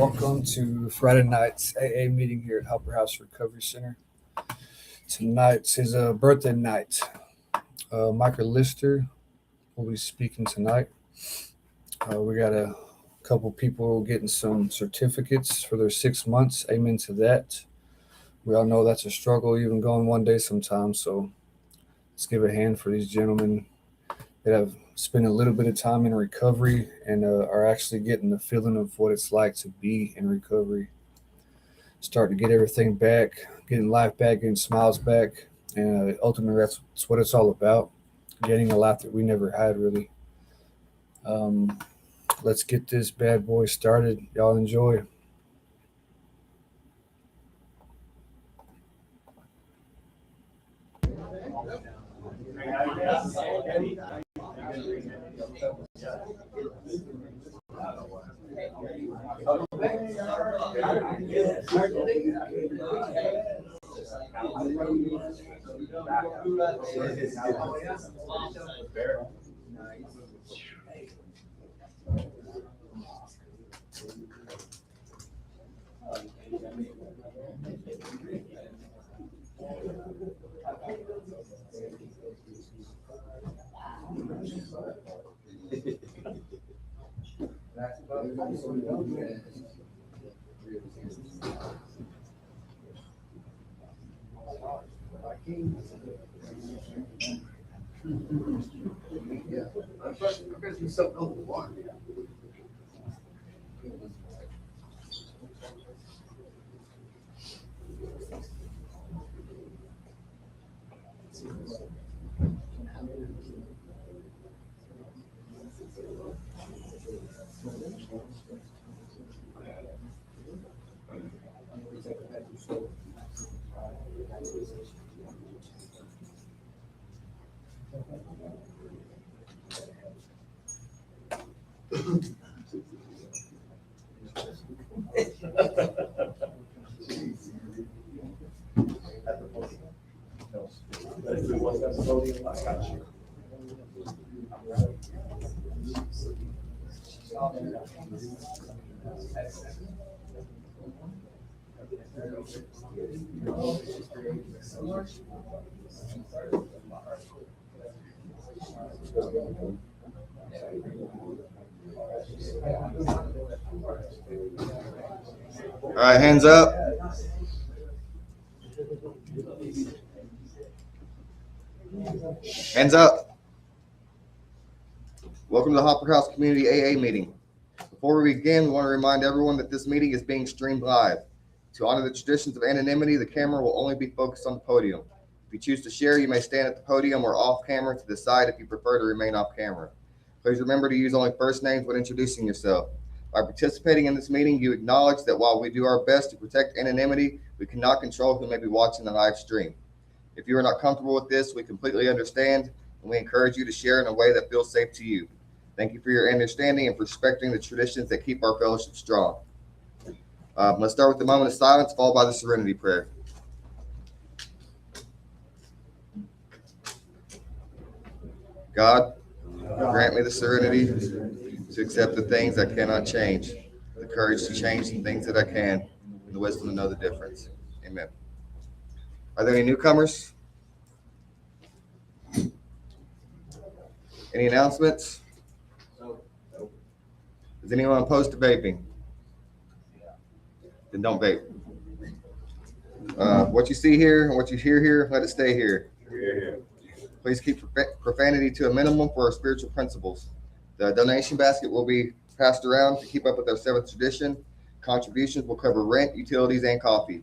Welcome to Friday night's AA meeting here at Helper House Recovery Center. Tonight's his birthday night. Michael Lister will be speaking tonight. We got a couple people getting some certificates for their 6 months. Amen to that. We all know that's a struggle, even going one day sometimes. So let's give a hand for these gentlemen that have spent a little bit of time in recovery and are actually getting the feeling of what it's like to be in recovery. Starting to get everything back, getting life back, getting smiles back. And ultimately, that's what it's all about, getting a life that we never had, really. Let's get this bad boy started. Y'all enjoy. All right, hands up. Hands up. Welcome to the Hopper House Community AA meeting. Before we begin, we want to remind everyone that this meeting is being streamed live. To honor the traditions of anonymity, the camera will only be focused on the podium. If you choose to share, you may stand at the podium or off camera to decide if you prefer to remain off camera. Please remember to use only first names when introducing yourself. By participating in this meeting, you acknowledge that while we do our best to protect anonymity, we cannot control who may be watching the live stream. If you are not comfortable with this, we completely understand, and we encourage you to share in a way that feels safe to you. Thank you for your understanding and for respecting the traditions that keep our fellowship strong. Let's start with the moment of silence, followed by the serenity prayer. God, grant me the serenity to accept the things I cannot change, the courage to change the things that I can, and the wisdom to know the difference. Amen. Are there any newcomers? Any announcements? Is anyone opposed to vaping? Then don't vape. What you see here and what you hear here, let it stay here. Please keep profanity to a minimum for our spiritual principles. The donation basket will be passed around to keep up with our seventh tradition. Contributions will cover rent, utilities, and coffee.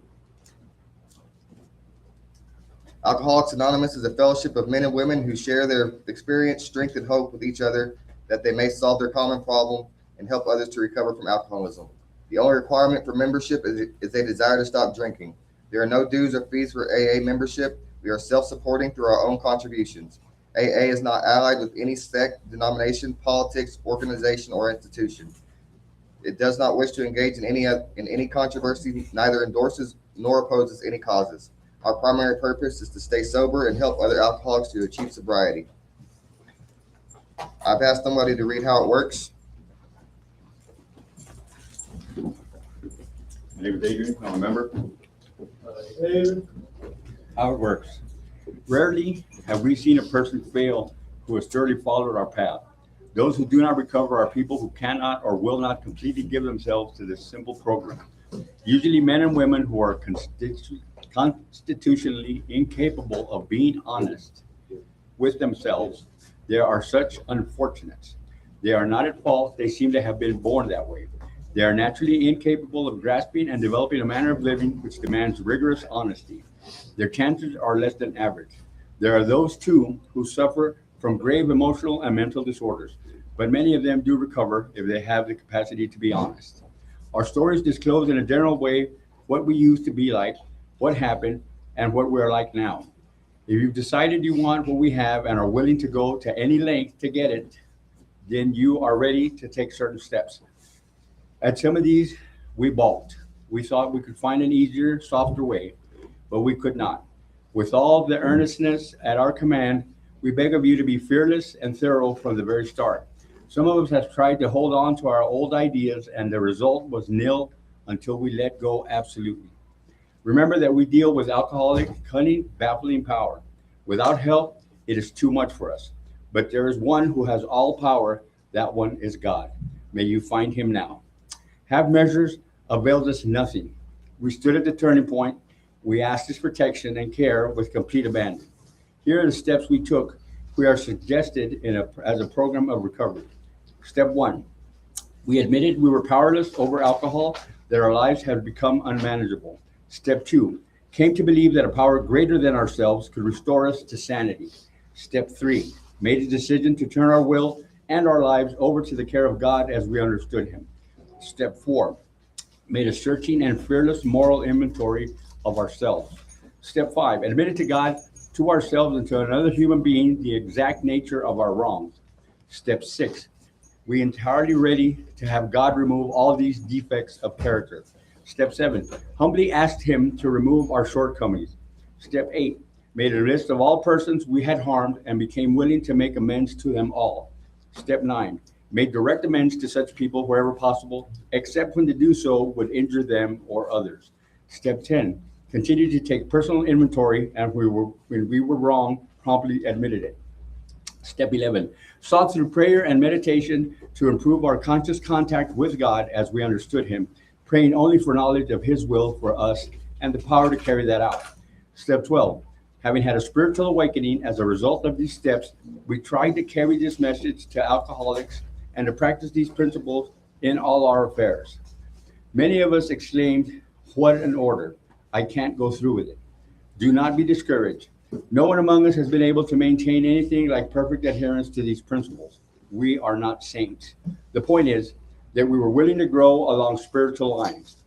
Alcoholics Anonymous is a fellowship of men and women who share their experience, strength, and hope with each other that they may solve their common problem and help others to recover from alcoholism. The only requirement for membership is a desire to stop drinking. There are no dues or fees for AA membership. We are self-supporting through our own contributions. AA is not allied with any sect, denomination, politics, organization, or institution. It does not wish to engage in any controversy, neither endorses nor opposes any causes. Our primary purpose is to stay sober and help other alcoholics to achieve sobriety. I've asked somebody to read how it works. My name is Adrian. I'm a member. How it works. Rarely have we seen a person fail who has thoroughly followed our path. Those who do not recover are people who cannot or will not completely give themselves to this simple program. Usually men and women who are constitutionally incapable of being honest with themselves. There are such unfortunates. They are not at fault. They seem to have been born that way. They are naturally incapable of grasping and developing a manner of living which demands rigorous honesty. Their chances are less than average. There are those too who suffer from grave emotional and mental disorders, but many of them do recover if they have the capacity to be honest. Our stories disclose in a general way what we used to be like, what happened, and what we are like now. If you've decided you want what we have and are willing to go to any length to get it, then you are ready to take certain steps. At some of these, we balked. We thought we could find an easier, softer way, but we could not. With all the earnestness at our command, we beg of you to be fearless and thorough from the very start. Some of us have tried to hold on to our old ideas, and the result was nil until we let go absolutely. Remember that we deal with alcoholic, cunning, baffling power. Without help, it is too much for us. But there is one who has all power. That one is God. May you find him now. Half measures availed us nothing. We stood at the turning point. We asked his protection and care with complete abandon. Here are the steps we took. We are suggested as a program of recovery. Step 1, we admitted we were powerless over alcohol, that our lives had become unmanageable. Step 2, came to believe that a power greater than ourselves could restore us to sanity. Step 3, made a decision to turn our will and our lives over to the care of God as we understood him. Step 4, made a searching and fearless moral inventory of ourselves. Step 5, admitted to God, to ourselves, and to another human being the exact nature of our wrongs. Step 6, we entirely ready to have God remove all these defects of character. Step 7, humbly asked him to remove our shortcomings. Step 8, made a list of all persons we had harmed and became willing to make amends to them all. Step 9, made direct amends to such people wherever possible, except when to do so would injure them or others. Step 10, continued to take personal inventory, and when we were wrong, promptly admitted it. Step 11, sought through prayer and meditation to improve our conscious contact with God as we understood him, praying only for knowledge of his will for us and the power to carry that out. Step 12, having had a spiritual awakening as a result of these steps, we tried to carry this message to alcoholics and to practice these principles in all our affairs. Many of us exclaimed, "What an order. I can't go through with it." Do not be discouraged. No one among us has been able to maintain anything like perfect adherence to these principles. We are not saints. The point is that we were willing to grow along spiritual lines.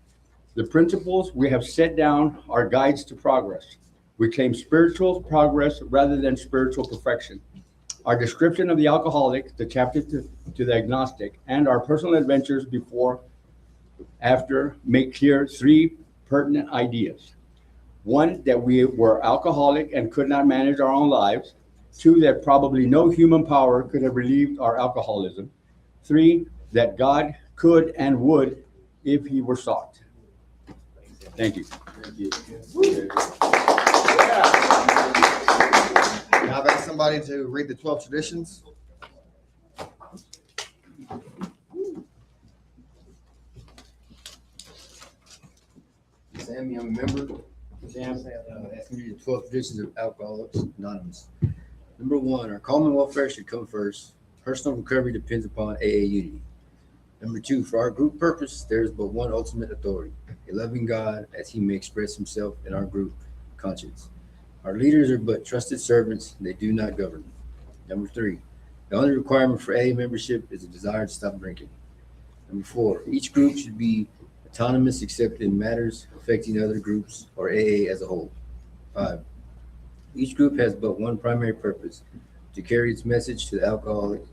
The principles we have set down are guides to progress. We claim spiritual progress rather than spiritual perfection. Our description of the alcoholic, the chapter to the agnostic, and our personal adventures before, after make clear 3 pertinent ideas. 1, that we were alcoholic and could not manage our own lives. 2, that probably no human power could have relieved our alcoholism. 3, that God could and would if he were sought. Thank you. Now I've asked somebody to read the 12 traditions. Sammy, I'm a member. Sam, asking you the 12 traditions of Alcoholics Anonymous. Number 1, our common welfare should come first. Personal recovery depends upon AA unity. Number 2, for our group purpose, there is but one ultimate authority, a loving God as he may express himself in our group conscience. Our leaders are but trusted servants, they do not govern. Number 3, the only requirement for AA membership is a desire to stop drinking. Number 4, each group should be autonomous except in matters affecting other groups or AA as a whole. 5, each group has but one primary purpose, to carry its message to the alcoholic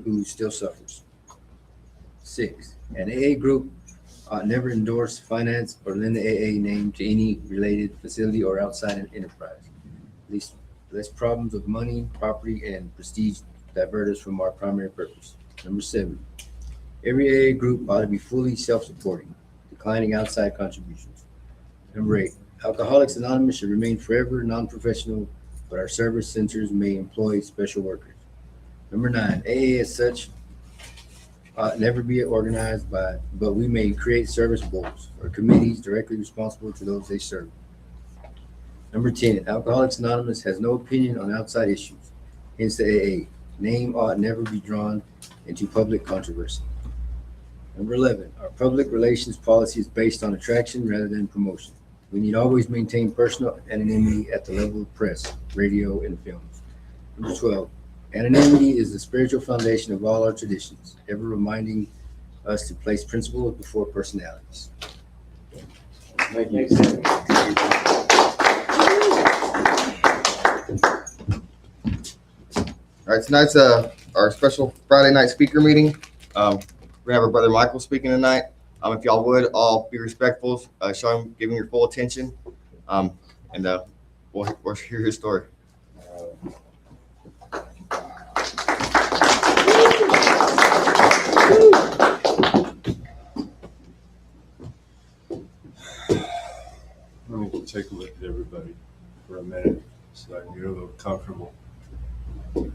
who still suffers. 6, an AA group ought never endorse, finance, or lend the AA name to any related facility or outside enterprise. Less problems of money, property, and prestige divert us from our primary purpose. Number 7, every AA group ought to be fully self-supporting. The declining outside contributions. Number 8, Alcoholics Anonymous should remain forever non-professional, but our service centers may employ special workers. Number 9, AA as such ought never be organized by, but we may create service boards or committees directly responsible to those they serve. Number 10, Alcoholics Anonymous has no opinion on outside issues. Hence the AA name ought never be drawn into public controversy. Number 11, our public relations policy is based on attraction rather than promotion. We need always maintain personal anonymity at the level of press, radio, and films. Number 12, anonymity is the spiritual foundation of all our traditions, ever reminding us to place principles before personalities. Thank you. All right, tonight's our special Friday night speaker meeting. We're gonna have our brother Michael speaking tonight. If y'all would all be respectful, show him, give him your full attention, and we'll hear his story. Let me take a look at everybody for a minute so I can get a little comfortable. All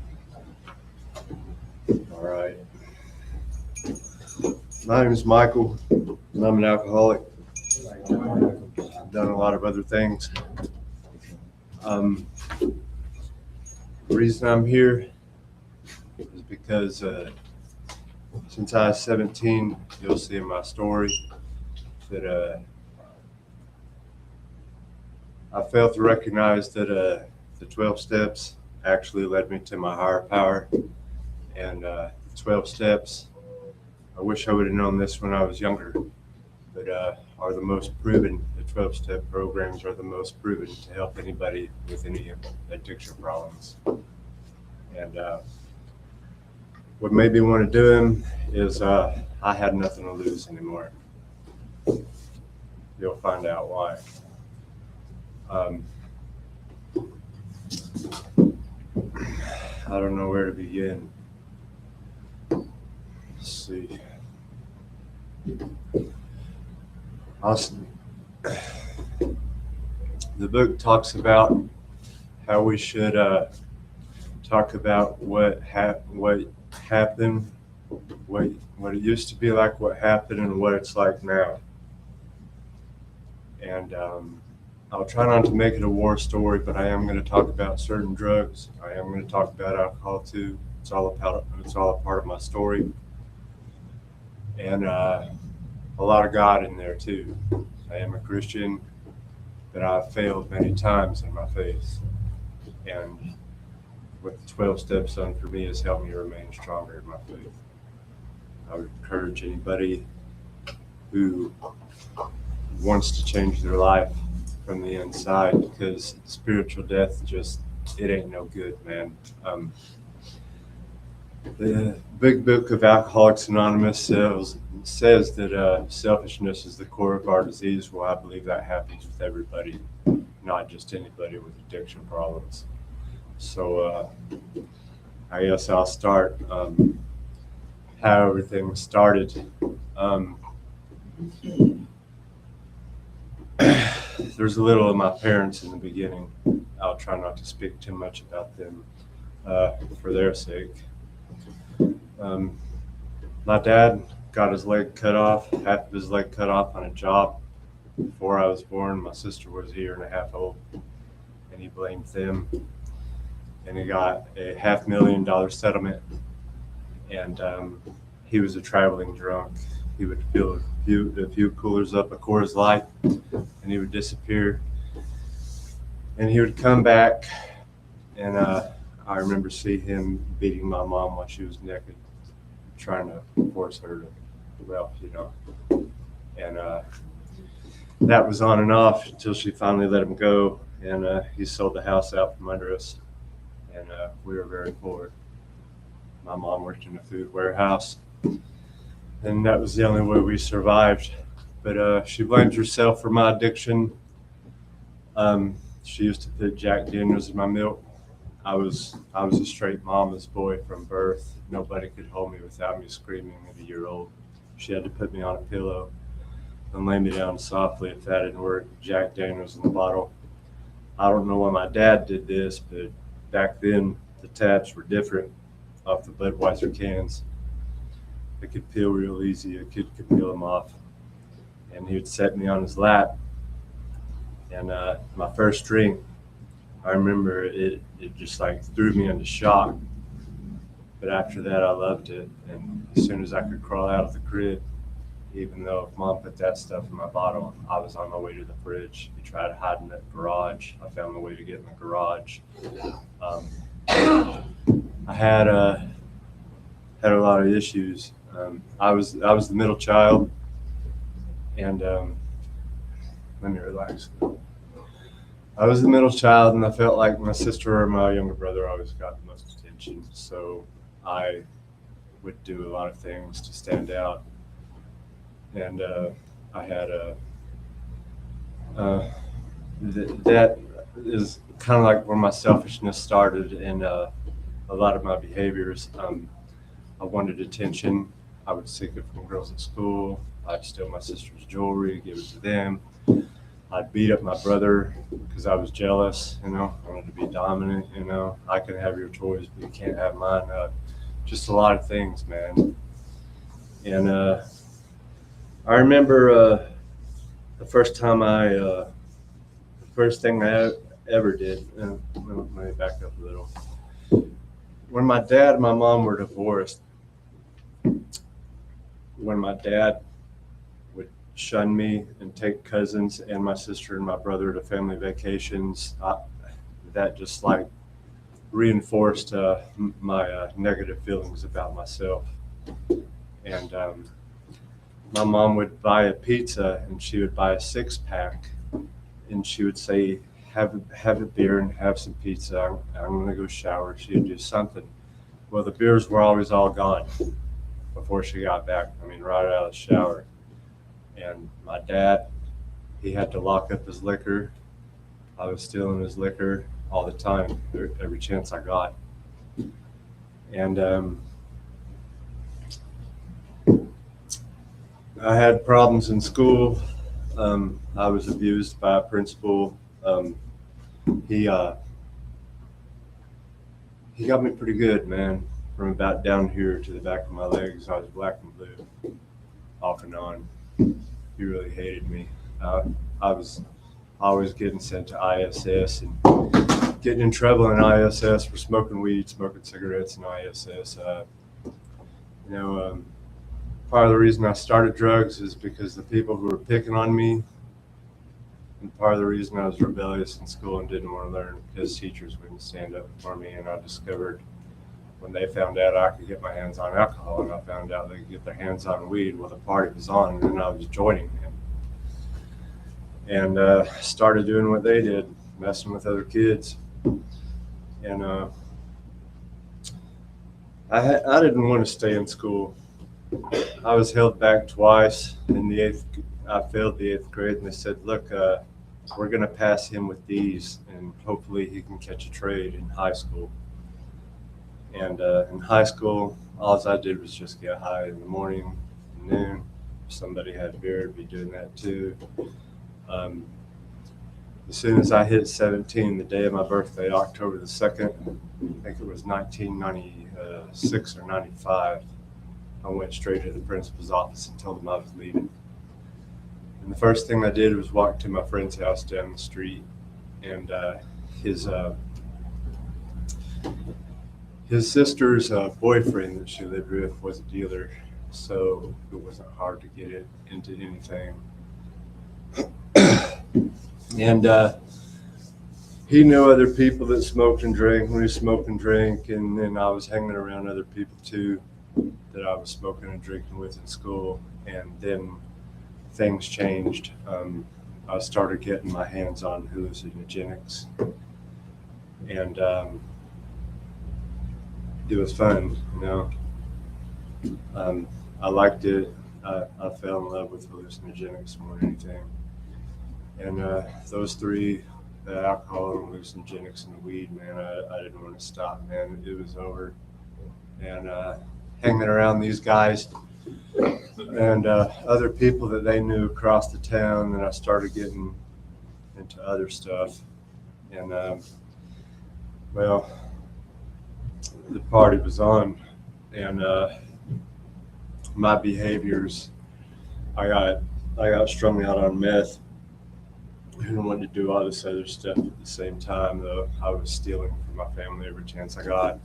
right. My name is Michael, and I'm an alcoholic. I've done a lot of other things. The reason I'm here is because since I was 17, you'll see in my story that I failed to recognize that the 12 steps actually led me to my higher power. And 12 steps, I wish I would have known this when I was younger, but are the most proven. The 12-step programs are the most proven to help anybody with any addiction problems. And what made me want to do them is I had nothing to lose anymore. You'll find out why. I don't know where to begin. Let's see. The book talks about how we should talk about what happened, what it used to be like, what happened, and what it's like now. And I'll try not to make it a war story, but I am going to talk about certain drugs. I am going to talk about alcohol too. It's all a part of my story. And a lot of God in there too. I am a Christian, but I've failed many times in my faith. And what the 12 steps done for me has helped me remain stronger in my faith. I would encourage anybody who wants to change their life from the inside, because spiritual death it ain't no good, man. The big book of Alcoholics Anonymous says that selfishness is the core of our disease. Well, I believe that happens with everybody, not just anybody with addiction problems. So I guess I'll start how everything started. There's a little of my parents in the beginning. I'll try not to speak too much about them for their sake. My dad got his leg cut off, half of his leg cut off on a job before I was born. My sister was a year and a half old, and he blamed them. And he got a $500,000 settlement, and he was a traveling drunk. He would fill a few coolers up of Coors Light, and he would disappear. And he would come back, and I remember seeing him beating my mom while she was naked, trying to force her to, And that was on and off until she finally let him go, and he sold the house out from under us, and we were very poor. My mom worked in a food warehouse, and that was the only way we survived. But she blames herself for my addiction. She used to put Jack Daniels in my milk. I was a straight mama's boy from birth. Nobody could hold me without me screaming at a year old. She had to put me on a pillow. and lay me down softly if that didn't work. Jack Daniels in the bottle. I don't know why my dad did this, but back then the tabs were different off the Budweiser cans. They could peel real easy. A kid could peel them off. And he would set me on his lap. And my first drink, I remember it just like threw me into shock. But after that, I loved it. And as soon as I could crawl out of the crib, even though if mom put that stuff in my bottle, I was on my way to the fridge. He tried to hide in the garage. I found the way to get in the garage. I had a lot of issues. I was the middle child, and let me relax. I was the middle child, and I felt like my sister or my younger brother always got the most attention. So I would do a lot of things to stand out. And I had that is kind of like where my selfishness started, and a lot of my behaviors. I wanted attention. I would seek it from girls at school. I'd steal my sister's jewelry, give it to them. I'd beat up my brother because I was jealous. I wanted to be dominant. I can have your toys, but you can't have mine. Just a lot of things, man. And I remember the first thing I ever did. Let me back up a little. When my dad and my mom were divorced, when my dad would shun me and take cousins and my sister and my brother to family vacations, that just like reinforced my negative feelings about myself. And my mom would buy a pizza, and she would buy a 6-pack, and she would say, have a beer and have some pizza. I'm going to go shower. She would do something. Well, the beers were always all gone before she got back. Right out of the shower. And my dad, he had to lock up his liquor. I was stealing his liquor all the time, every chance I got. And I had problems in school. I was abused by a principal. He got me pretty good, man. From about down here to the back of my legs, I was black and blue, off and on. He really hated me. I was always getting sent to ISS and getting in trouble in ISS for smoking weed, smoking cigarettes in ISS. Part of the reason I started drugs is because the people who were picking on me, and part of the reason I was rebellious in school and didn't want to learn because teachers wouldn't stand up for me. And I discovered when they found out I could get my hands on alcohol, and I found out they could get their hands on weed, well, the party was on, and then I was joining them. And started doing what they did, messing with other kids. And I didn't want to stay in school. I was held back twice. I failed the 8th grade, and they said, look, we're going to pass him with these, and hopefully he can catch a trade in high school. And in high school, all I did was just get high in the morning and noon. If somebody had beer, I'd be doing that too. As soon as I hit 17, the day of my birthday, October the 2nd, I think it was 1996 or 95, I went straight to the principal's office and told him I was leaving. And the first thing I did was walk to my friend's house down the street, and his sister's boyfriend that she lived with was a dealer, so it wasn't hard to get it into anything. And he knew other people that smoked and drank. We smoked and drank, and then I was hanging around other people too that I was smoking and drinking with in school. And then things changed. I started getting my hands on hallucinogenics, and it was fun, I liked it. I fell in love with hallucinogenics more than anything. And those three, the alcohol and hallucinogenics and the weed, man, I didn't want to stop, man. It was over. And hanging around these guys and other people that they knew across the town. And I started getting into other stuff. And well, the party was on, and my behaviors, I got strung out on meth and wanted to do all this other stuff at the same time. Though I was stealing from my family every chance I got.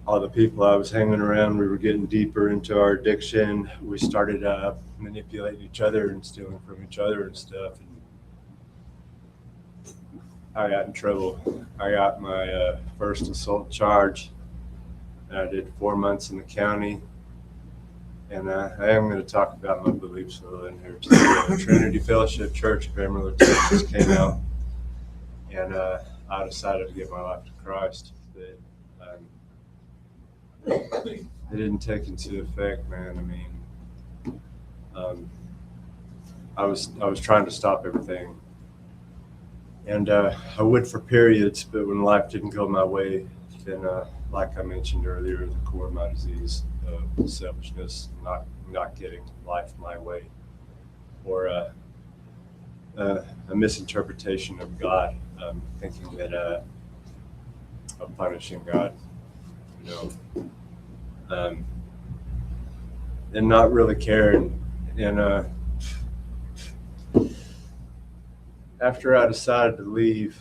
All the people I was hanging around, we were getting deeper into our addiction. We started manipulating each other and stealing from each other and stuff. And I got in trouble. I got my first assault charge. And I did 4 months in the county. And I am going to talk about my beliefs a little in here today. The Trinity Fellowship Church of Amarillo, Texas came out, and I decided to give my life to Christ. But it didn't take into effect, man. I mean, I was trying to stop everything, and I would for periods, but when life didn't go my way, then like I mentioned earlier, the core of my disease, selfishness, not getting life my way, or a misinterpretation of God, thinking that of punishing God, you know, and not really caring. And after I decided to leave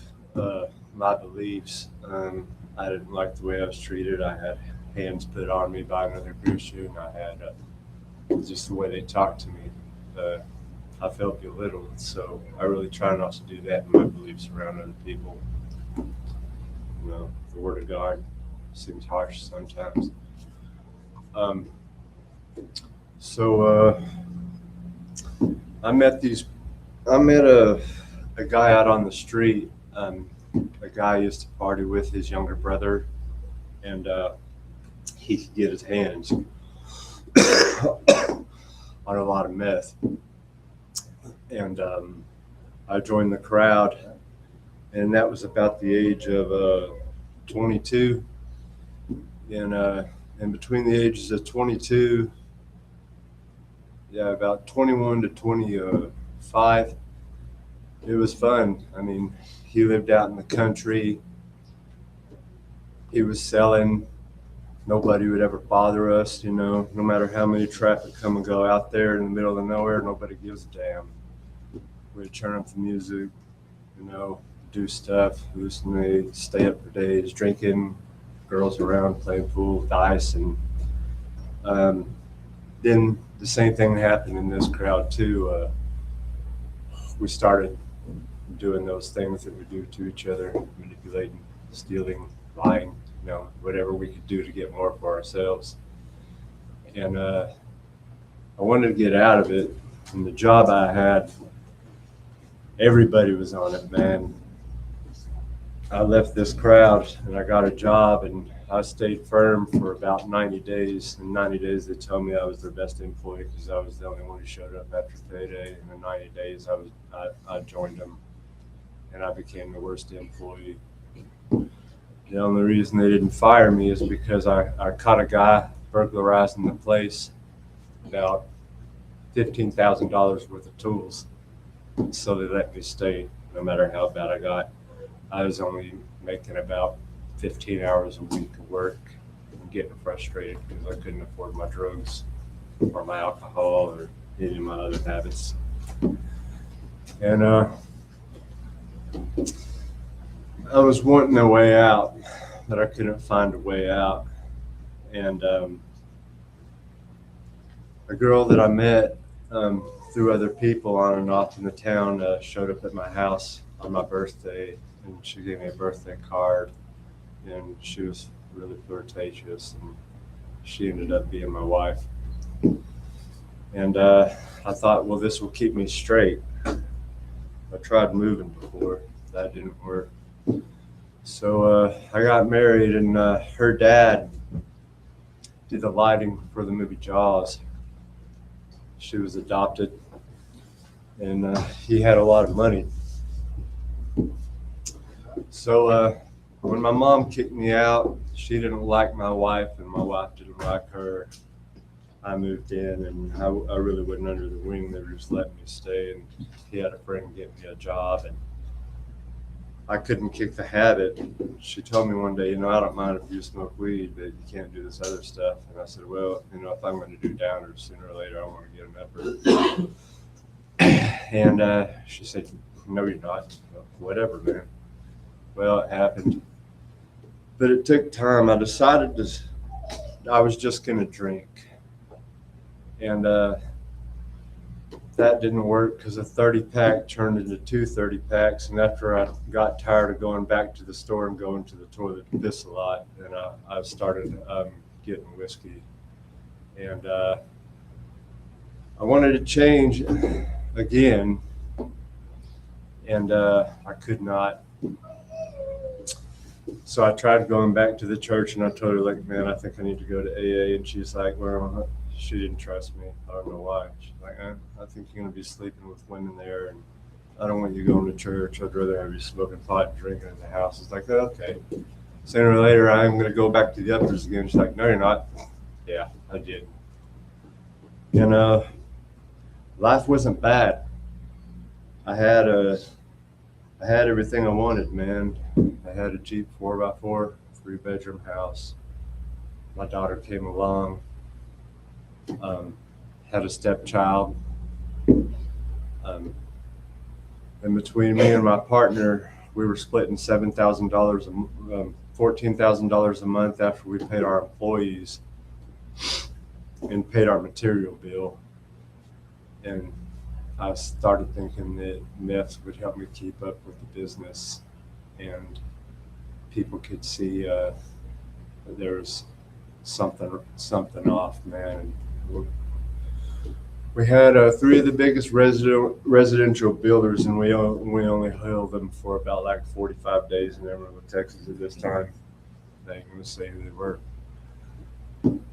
my beliefs, I didn't like the way I was treated. I had hands put on me by another Christian. I had just the way they talked to me. I felt belittled, so I really try not to do that in my beliefs around other people. You know, the Word of God seems harsh sometimes. So I met a guy out on the street. A guy I used to party with, his younger brother, and he could get his hands on a lot of meth. And I joined the crowd, and that was about the age of 22. And between the ages of 22, about 21 to 25, it was fun. I mean, he lived out in the country. He was selling. Nobody would ever bother us, you know, no matter how many traffic come and go out there in the middle of nowhere, nobody gives a damn. We'd turn up the music, you know, do stuff, hallucinate, stay up for days, drinking, girls around, playing pool, dice. And then the same thing happened in this crowd too. We started doing those things that we do to each other, manipulating, stealing, lying, you know, whatever we could do to get more for ourselves. And I wanted to get out of it. And the job I had, everybody was on it, man. I left this crowd and I got a job, and I stayed firm for about 90 days. In 90 days, they told me I was their best employee because I was the only one who showed up after payday. And in 90 days, I joined them, and I became the worst employee. The only reason they didn't fire me is because I caught a guy burglarizing the place, about $15,000 worth of tools. So they let me stay no matter how bad I got. I was only making about 15 hours a week of work and getting frustrated because I couldn't afford my drugs or my alcohol or any of my other habits. And I was wanting a way out, but I couldn't find a way out. And a girl that I met through other people on and off in the town showed up at my house on my birthday, and she gave me a birthday card, and she was really flirtatious, and she ended up being my wife. And I thought, well, this will keep me straight. I tried moving before, that didn't work. So I got married, and her dad did the lighting for the movie Jaws. She was adopted, and he had a lot of money. So when my mom kicked me out, she didn't like my wife, and my wife didn't like her. I moved in, and I really wasn't under the wing. They were just letting me stay, and he had a friend get me a job, and I couldn't kick the habit. She told me one day, you know, I don't mind if you smoke weed, but you can't do this other stuff. And I said, well, you know, if I'm going to do downers sooner or later, I want to get an upper. And she said, no, you're not. Well, whatever, man. Well, it happened. But it took time. I decided I was just going to drink. And that didn't work because a 30-pack turned into 2 30-packs. And after I got tired of going back to the store and going to the toilet to piss a lot, then I started getting whiskey. And I wanted to change again, and I could not. So I tried going back to the church, and I told her, like, man, I think I need to go to AA. And she's like, well, she didn't trust me. I don't know why. She's like, I think you're going to be sleeping with women there, and I don't want you going to church. I'd rather have you smoking pot and drinking in the house. It's like, okay. Sooner or later, I'm going to go back to the uppers again. She's like, no, you're not. Yeah, I did. And life wasn't bad. I had everything I wanted, man. I had a Jeep 4x4, 3-bedroom house. My daughter came along. Had a stepchild. And between me and my partner, we were splitting $7,000, $14,000 a month after we paid our employees and paid our material bill. And I started thinking that meth would help me keep up with the business, and people could see that there was something off, man. And we had 3 of the biggest residential builders, and we only held them for about like 45 days in Amarillo, Texas at this time. I ain't gonna say who they were,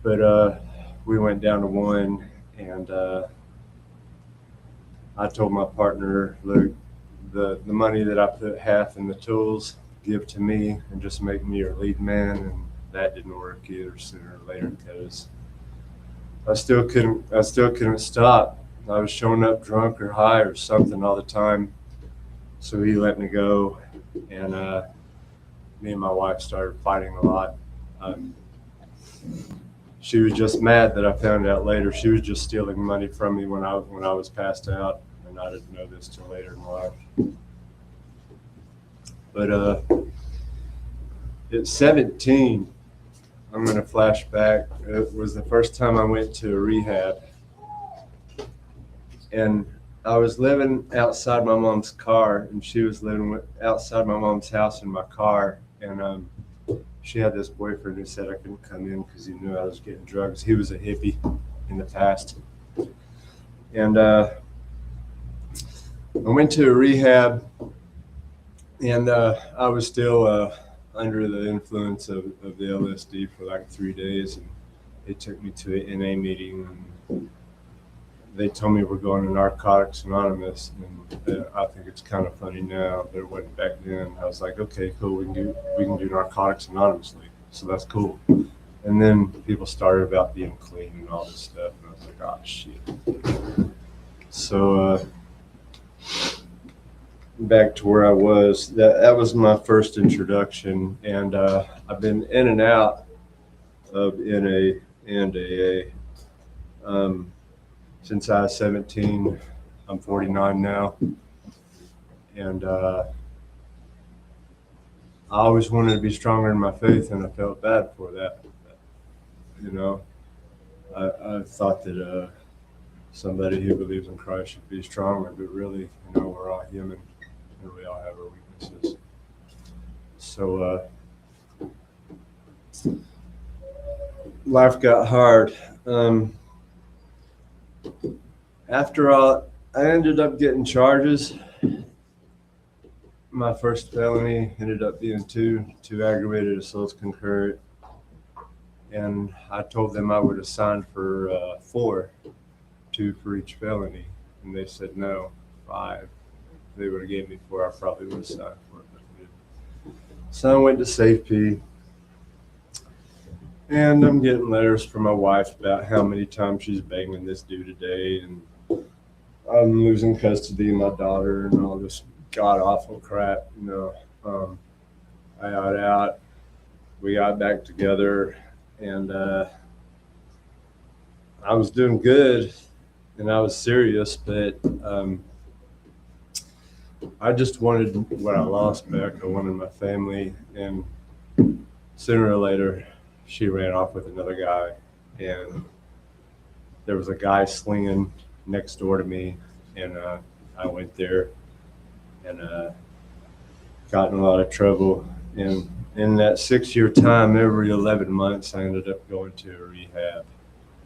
but we went down to 1, and I told my partner, look, the money that I put half in the tools, give to me and just make me your lead man. And that didn't work either sooner or later, because I still couldn't stop. I was showing up drunk or high or something all the time. So he let me go, and me and my wife started fighting a lot. She was just mad that I found out later. She was just stealing money from me when I was passed out, and I didn't know this till later in life. But at 17, I'm going to flash back. It was the first time I went to a rehab, and I was living outside my mom's car, and she was living outside my mom's house in my car, and she had this boyfriend who said I couldn't come in because he knew I was getting drugs. He was a hippie in the past. And I went to a rehab, and I was still under the influence of the LSD for like 3 days. And they took me to an NA meeting, and they told me we're going to Narcotics Anonymous. And I think it's kind of funny now, but it wasn't back then. I was like, okay, cool, we can do Narcotics Anonymously, so that's cool. And then people started about being clean and all this stuff, and I was like, oh shit. So back to where I was. That was my first introduction, and I've been in and out of NA and AA since I was 17. I'm 49 now, and I always wanted to be stronger in my faith, and I felt bad for that. You know, I thought that somebody who believes in Christ should be stronger, but really, you know, we're all human, and we all have our weaknesses. So life got hard. After all, I ended up getting charges. My first felony ended up being two aggravated assaults concurrent. And I told them I would have signed for 4, 2 for each felony. And they said no, 5. If they would have gave me 4, I probably would have signed for it. So I went to safety. And I'm getting letters from my wife about how many times she's banging this dude today, and I'm losing custody of my daughter and all this god awful crap. I got out. We got back together, and I was doing good, and I was serious, but I just wanted what I lost back. I wanted my family, and sooner or later, she ran off with another guy, and there was a guy slinging next door to me, and I went there and got in a lot of trouble. And in that 6-year time, every 11 months, I ended up going to a rehab.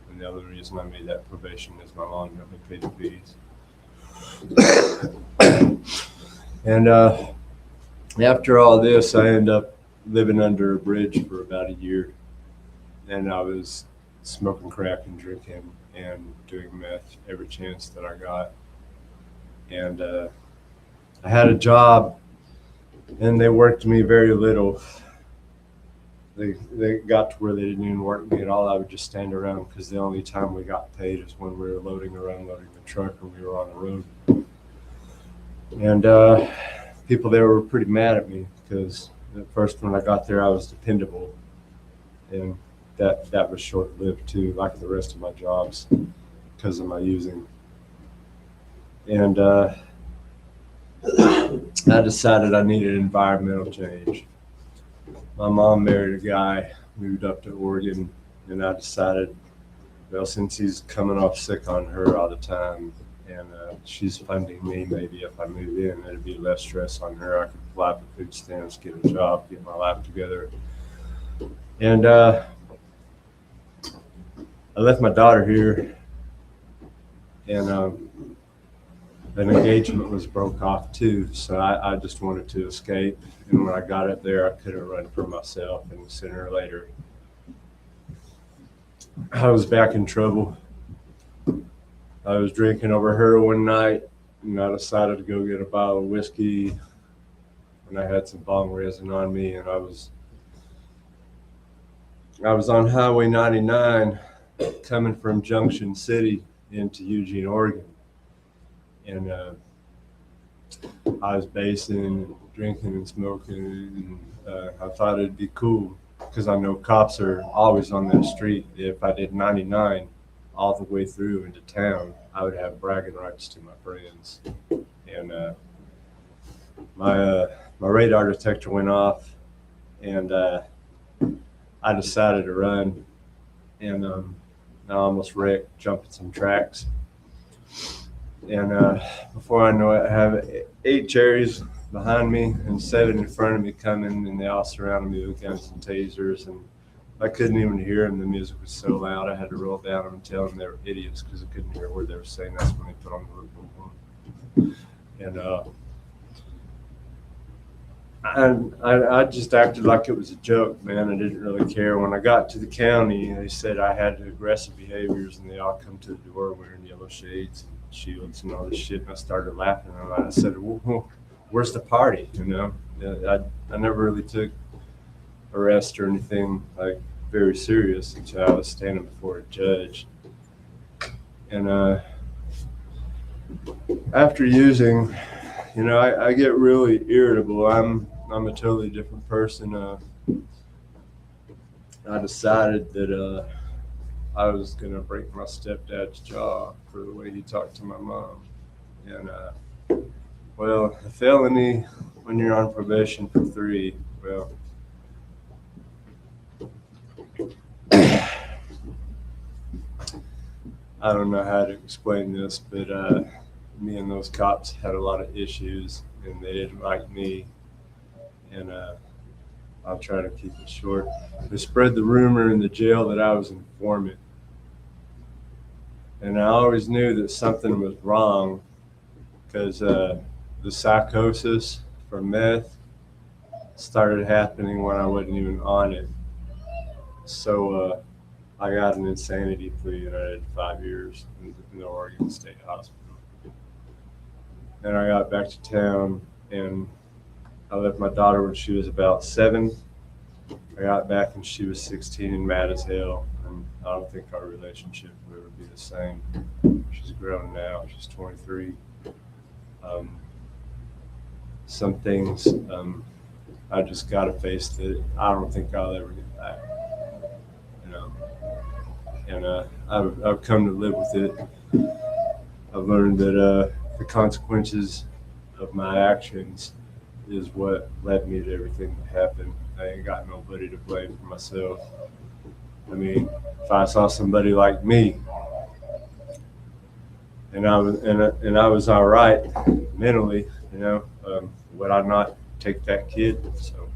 And the other reason I made that probation is my mom let me pay the fees. And after all this, I ended up living under a bridge for about a year. And I was smoking crack and drinking and doing meth every chance that I got. And I had a job, and they worked me very little. They got to where they didn't even work me at all. I would just stand around because the only time we got paid is when we were loading or unloading the truck or we were on the road. And people there were pretty mad at me because at first when I got there, I was dependable. And that was short-lived too, like the rest of my jobs, because of my using. And I decided I needed environmental change. My mom married a guy, moved up to Oregon, and I decided, well, since he's coming off sick on her all the time, and she's funding me, maybe if I move in, it'd be less stress on her. I could apply for food stamps, get a job, get my life together. And I left my daughter here, and an engagement was broke off too, so I just wanted to escape. And when I got up there, I couldn't run for myself, and sooner or later, I was back in trouble. I was drinking over her one night, and I decided to go get a bottle of whiskey, and I had some bong resin on me, and I was on Highway 99 coming from Junction City into Eugene, Oregon. And I was basing, drinking and smoking, and I thought it'd be cool because I know cops are always on that street. If I did 99 all the way through into town, I would have bragging rights to my friends. And my radar detector went off, and I decided to run, and I almost wrecked, jumping some tracks. And before I know it, I have 8 cherries behind me and 7 in front of me coming, and they all surrounded me with guns and tasers, and I couldn't even hear them. The music was so loud, I had to roll down and tell them they were idiots because I couldn't hear a word they were saying. That's when they put on the boom, boom, boom. And I just acted like it was a joke, man. I didn't really care. When I got to the county, they said I had aggressive behaviors, and they all come to the door wearing yellow shades and shields and all this shit. And I started laughing. And I said, well, where's the party? I never really took arrest or anything like very serious until I was standing before a judge. And after using, I get really irritable. I'm a totally different person. I decided that I was gonna break my stepdad's jaw for the way he talked to my mom. And well, a felony when you're on probation for 3, well, I don't know how to explain this, but me and those cops had a lot of issues, and they didn't like me. And I'll try to keep it short. They spread the rumor in the jail that I was an informant. And I always knew that something was wrong because the psychosis from meth started happening when I wasn't even on it. So I got an insanity plea, and I did 5 years in the Oregon State Hospital. And I got back to town, and I left my daughter when she was about 7, I got back and she was 16 and mad as hell. And I don't think our relationship will ever be the same. She's grown now. She's 23. Some things I just got to face that I don't think I'll ever get back. You know, and I've come to live with it. I've learned that the consequences of my actions is what led me to everything that happened. I ain't got nobody to blame for myself. I mean, if I saw somebody like me, and I was all right mentally, you know, would I not take that kid? So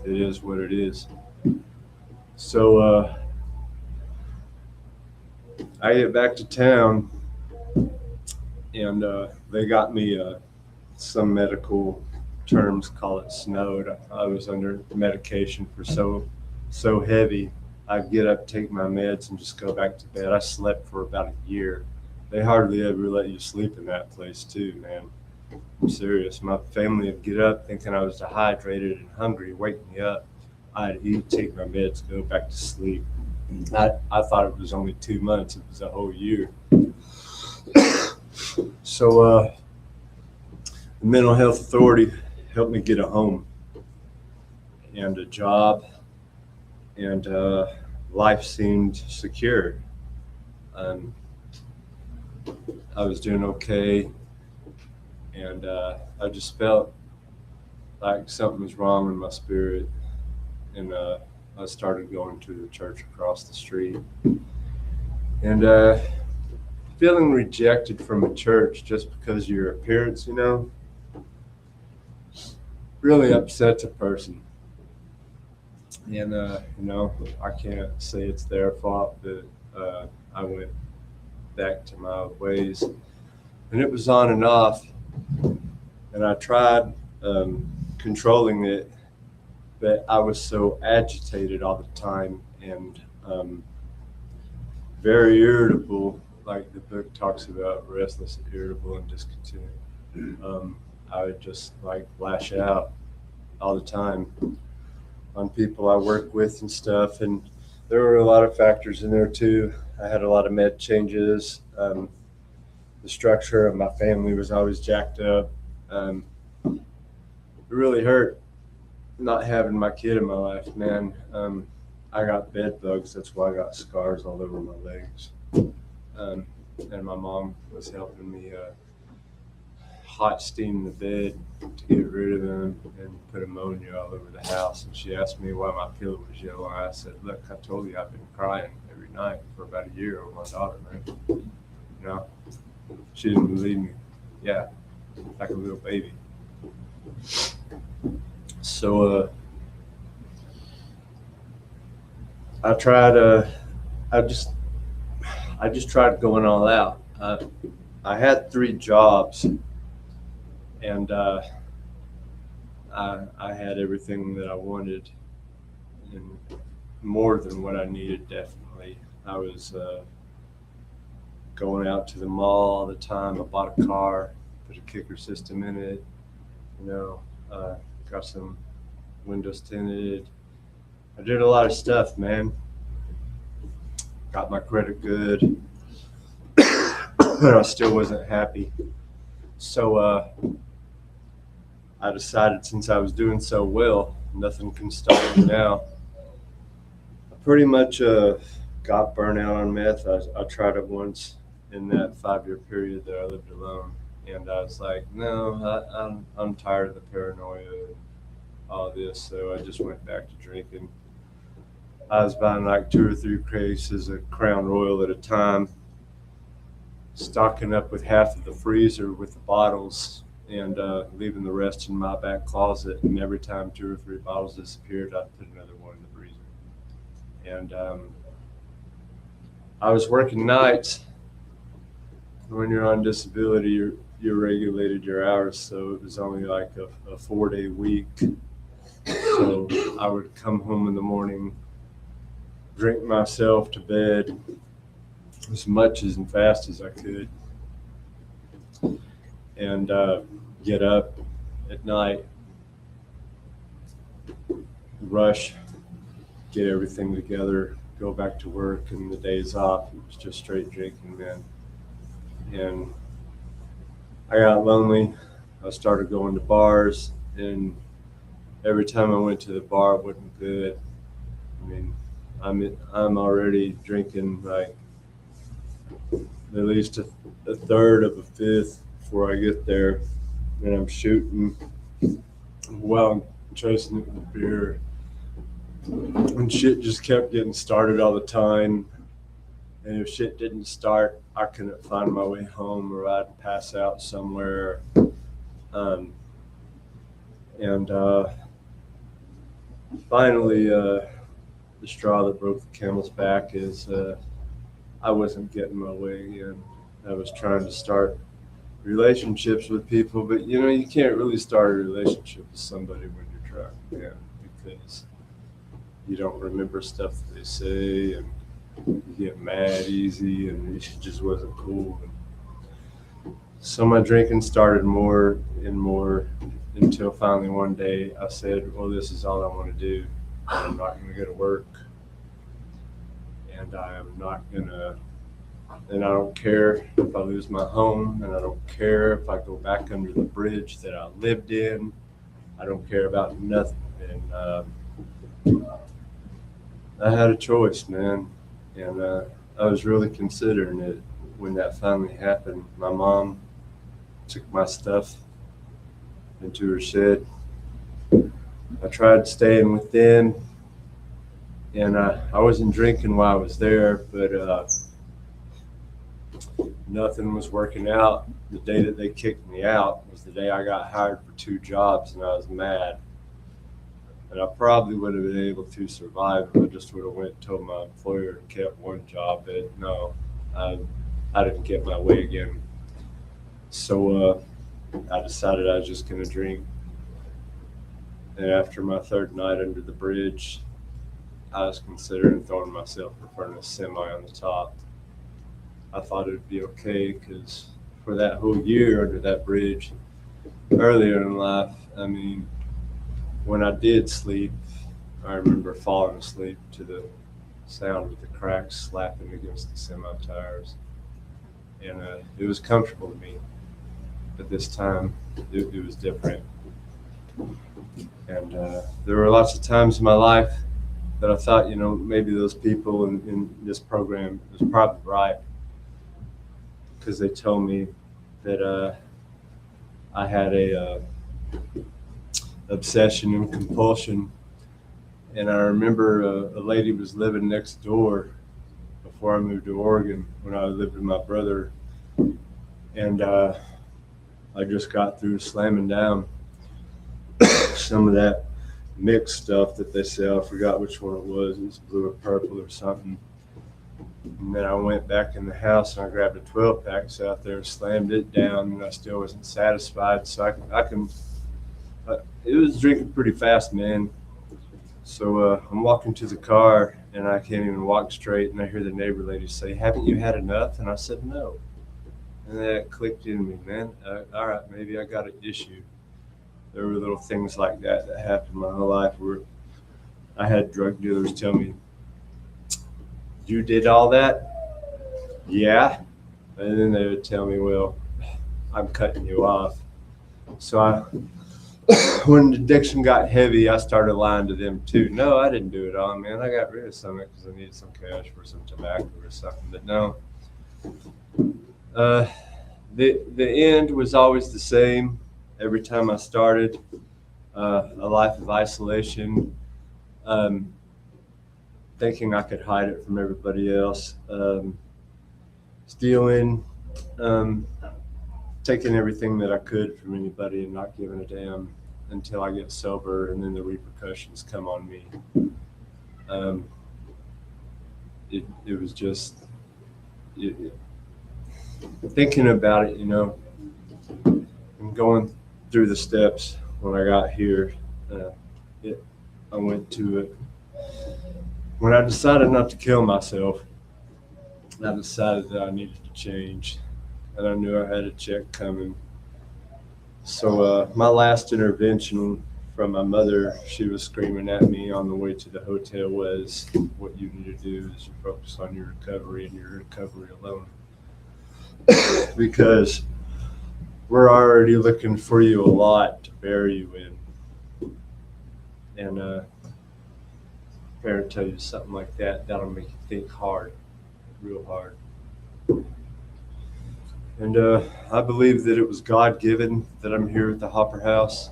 it is what it is. So I get back to town, and they got me some medical terms call it snowed. I was under medication for so heavy. I'd get up, take my meds, and just go back to bed. I slept for about a year. They hardly ever let you sleep in that place too, man. I'm serious. My family would get up thinking I was dehydrated and hungry, wake me up. I'd eat, take my meds, go back to sleep. I thought it was only 2 months. It was a whole year. So the mental health authority helped me get a home and a job, and life seemed secure. I was doing okay, and I just felt like something was wrong in my spirit, and I started going to the church across the street, and feeling rejected from a church just because of your appearance, you know, really upsets a person. And you know, I can't say it's their fault that I went back to my ways, and it was on and off, and I tried controlling it, but I was so agitated all the time and very irritable, like the book talks about, restless, irritable, and discontented. I would just like lash out all the time on people I work with and stuff, and there were a lot of factors in there too. I had a lot of med changes. The structure of my family was always jacked up. It really hurt not having my kid in my life, man. I got bed bugs. That's why I got scars all over my legs. And my mom was helping me hot steam the bed to get rid of them and put ammonia all over the house. And she asked me why my pillow was yellow. And I said, look, I told you I've been crying every night for about a year over my daughter, man. You know, she didn't believe me. Yeah, like a little baby. So I just tried going all out. I had 3 jobs, and I had everything that I wanted and more than what I needed, definitely. I was going out to the mall all the time. I bought a car, put a kicker system in it, you know, got some windows tinted. I did a lot of stuff, man. Got my credit good, but I still wasn't happy. So I decided, since I was doing so well, nothing can stop me now. I pretty much got burnt out on meth. I tried it once in that 5-year period that I lived alone, and I was like, no, I'm tired of the paranoia and all this, so I just went back to drinking. I was buying like 2 or 3 cases of Crown Royal at a time, stocking up with half of the freezer with the bottles, and leaving the rest in my back closet. And every time 2 or 3 bottles disappeared, I'd put another one in the freezer. And I was working nights. When you're on disability, you're regulated your hours, so it was only like a 4-day week. So I would come home in the morning, drink myself to bed as much as and fast as I could, and get up at night, rush get everything together, go back to work, and the days off, it was just straight drinking, man. And I got lonely. I started going to bars, and every time I went to the bar, it wasn't good. I mean, I'm already drinking like at least a third of a fifth before I get there, and I'm shooting while I'm chasing it with beer, and shit just kept getting started all the time. And if shit didn't start, I couldn't find my way home, or I'd pass out somewhere. And finally, the straw that broke the camel's back is I wasn't getting my way in. I was trying to start relationships with people, but you know, you can't really start a relationship with somebody when you're drunk, man, because you don't remember stuff that they say, and you get mad easy, and it just wasn't cool. So my drinking started more and more until finally one day I said, well, this is all I want to do. I'm not going to go to work, and I am not going to, and I don't care if I lose my home, and I don't care if I go back under the bridge that I lived in. I don't care about nothing. And I had a choice, man, and I was really considering it when that finally happened. My mom took my stuff into her shed. I tried staying with them, and I wasn't drinking while I was there, but nothing was working out. The day that they kicked me out was the day I got hired for 2 jobs, and I was mad. And I probably would have been able to survive if I just would have went and told my employer and kept 1 job, but no, I didn't get my way again. So I decided I was just going to drink. And after my 3rd night under the bridge, I was considering throwing myself in front of a semi on the top. I thought it would be okay, because for that whole year under that bridge, earlier in life, I mean, when I did sleep, I remember falling asleep to the sound of the cracks slapping against the semi tires. And it was comfortable to me. But this time, it was different. And there were lots of times in my life that I thought, you know, maybe those people in this program was probably right, because they told me that I had a obsession and compulsion. And I remember a lady was living next door before I moved to Oregon, when I lived with my brother. And I just got through slamming down some of that mixed stuff that they sell. I forgot which one it was. It was blue or purple or something. And then I went back in the house and I grabbed a 12-pack out there and slammed it down, and I still wasn't satisfied. So it was drinking pretty fast, man. So I'm walking to the car, and I can't even walk straight, and I hear the neighbor lady say, "Haven't you had enough?" And I said, "No." And that clicked in me, man. All right, maybe I got an issue. There were little things like that happened my whole life, where I had drug dealers tell me, "You did all that?" "Yeah." And then they would tell me, "Well, I'm cutting you off." So when the addiction got heavy, I started lying to them too. "No, I didn't do it all, man. I got rid of some of it because I needed some cash for some tobacco or something." But no, the end was always the same. Every time I started a life of isolation, thinking I could hide it from everybody else, stealing, taking everything that I could from anybody and not giving a damn until I get sober, and then the repercussions come on me. It was just thinking about it, you know, and going through the steps when I got here. I went to it. When I decided not to kill myself, I decided that I needed to change, and I knew I had a check coming. So my last intervention from my mother. She was screaming at me on the way to the hotel was, what you need to do is you focus on your recovery and your recovery alone. Because we're already looking for you a lot to bury you in. And parent tell you something like that, that'll make you think hard, real hard. And I believe that it was God-given that I'm here at the Hopper House.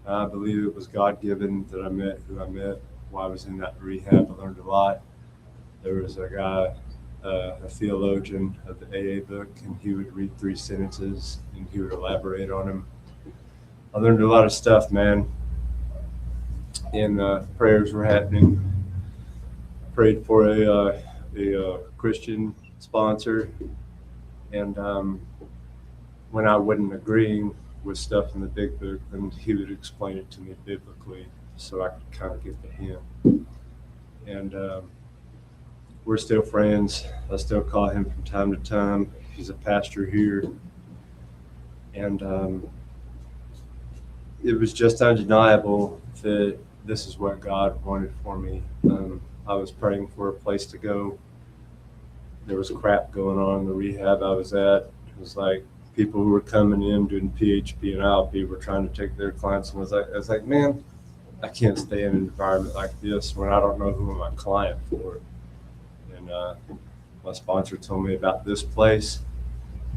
I believe it was God-given that I met who I met while I was in that rehab. I learned a lot. There was a guy, a theologian of the AA book, and he would read 3 sentences and he would elaborate on them. I learned a lot of stuff, man. And prayers were happening. Prayed for a Christian sponsor. And when I wasn't agreeing with stuff in the big book, then he would explain it to me biblically so I could kind of get the hint. And we're still friends. I still call him from time to time. He's a pastor here. And it was just undeniable that this is what God wanted for me. I was praying for a place to go. There was crap going on in the rehab I was at. It was like people who were coming in doing PHP and ILP were trying to take their clients. And I was like, man, I can't stay in an environment like this when I don't know who I'm a client for. And my sponsor told me about this place.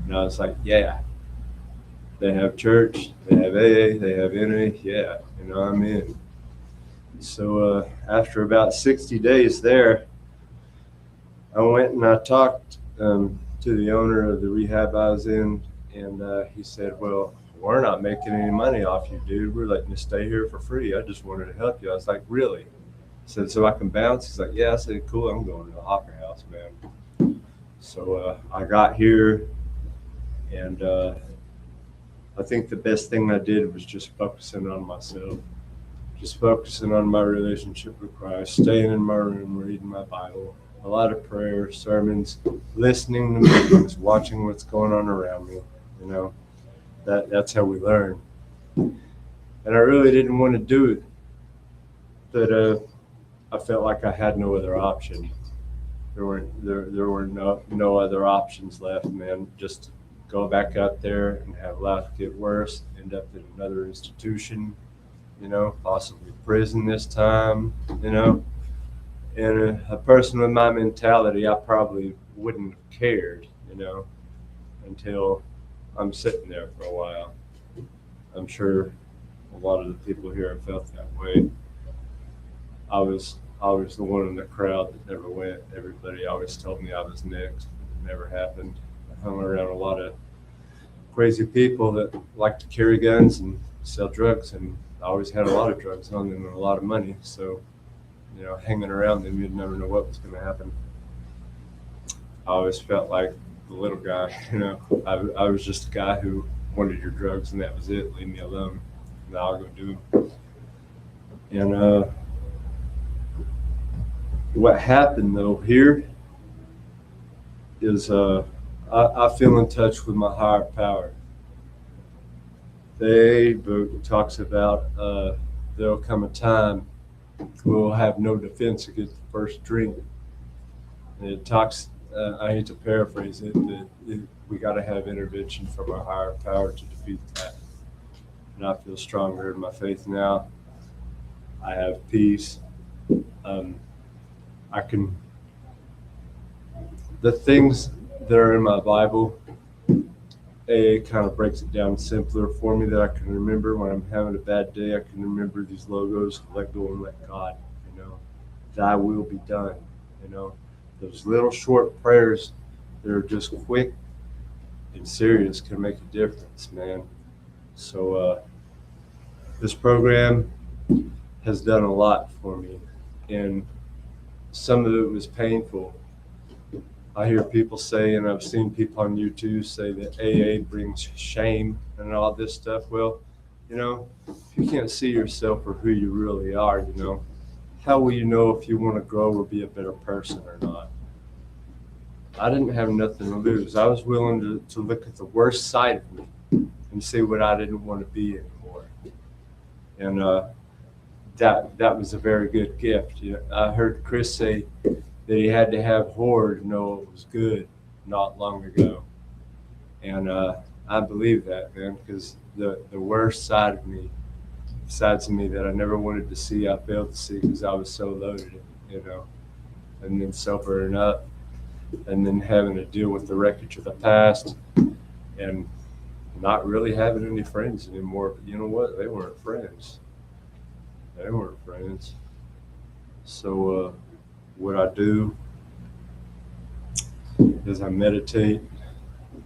And I was like, yeah, they have church, they have AA, they have NA. Yeah, I'm in. So after about 60 days there, I went and I talked to the owner of the rehab I was in, and he said, well, we're not making any money off you, dude. We're letting you stay here for free. I just wanted to help you. I was like, really? I said, so I can bounce? He's like, yeah. I said, cool, I'm going to the Hopper House, man. So I got here, and I think the best thing I did was just focusing on myself. Just focusing on my relationship with Christ, staying in my room, reading my Bible, a lot of prayer, sermons, listening to meetings, watching what's going on around me. That's how we learn. And I really didn't want to do it, but I felt like I had no other option. There were no other options left, man. Just go back out there and have life get worse, end up in another institution, possibly prison this time, And a person with my mentality, I probably wouldn't have cared, until I'm sitting there for a while. I'm sure a lot of the people here have felt that way. I was the one in the crowd that never went. Everybody always told me I was next. It never happened. I hung around a lot of crazy people that like to carry guns and sell drugs, and I always had a lot of drugs on them and a lot of money. So, hanging around them, you'd never know what was going to happen. I always felt like the little guy, I was just a guy who wanted your drugs and that was it. Leave me alone. Now I'll go do them. And what happened though here is I feel in touch with my higher power. The book talks about there'll come a time we'll have no defense against the first drink. And it talks, I hate to paraphrase it, that we got to have intervention from our higher power to defeat that. And I feel stronger in my faith now. I have peace. The things that are in my Bible, it kind of breaks it down simpler for me that I can remember when I'm having a bad day. I can remember these logos, let go and let God, thy will be done, those little short prayers that are just quick and serious can make a difference, man. So this program has done a lot for me, and some of it was painful. I hear people say, and I've seen people on YouTube say that AA brings shame and all this stuff. Well, if you can't see yourself for who you really are, how will you know if you want to grow or be a better person or not? I didn't have nothing to lose. I was willing to look at the worst side of me and see what I didn't want to be anymore. And that was a very good gift. I heard Chris say that he had to have horror to know it was good not long ago. And I believe that, man, because the worst side of me, sides of me that I never wanted to see, I failed to see because I was so loaded, and then sobering up and then having to deal with the wreckage of the past and not really having any friends anymore. But you know what? They weren't friends. They weren't friends. So what I do is I meditate.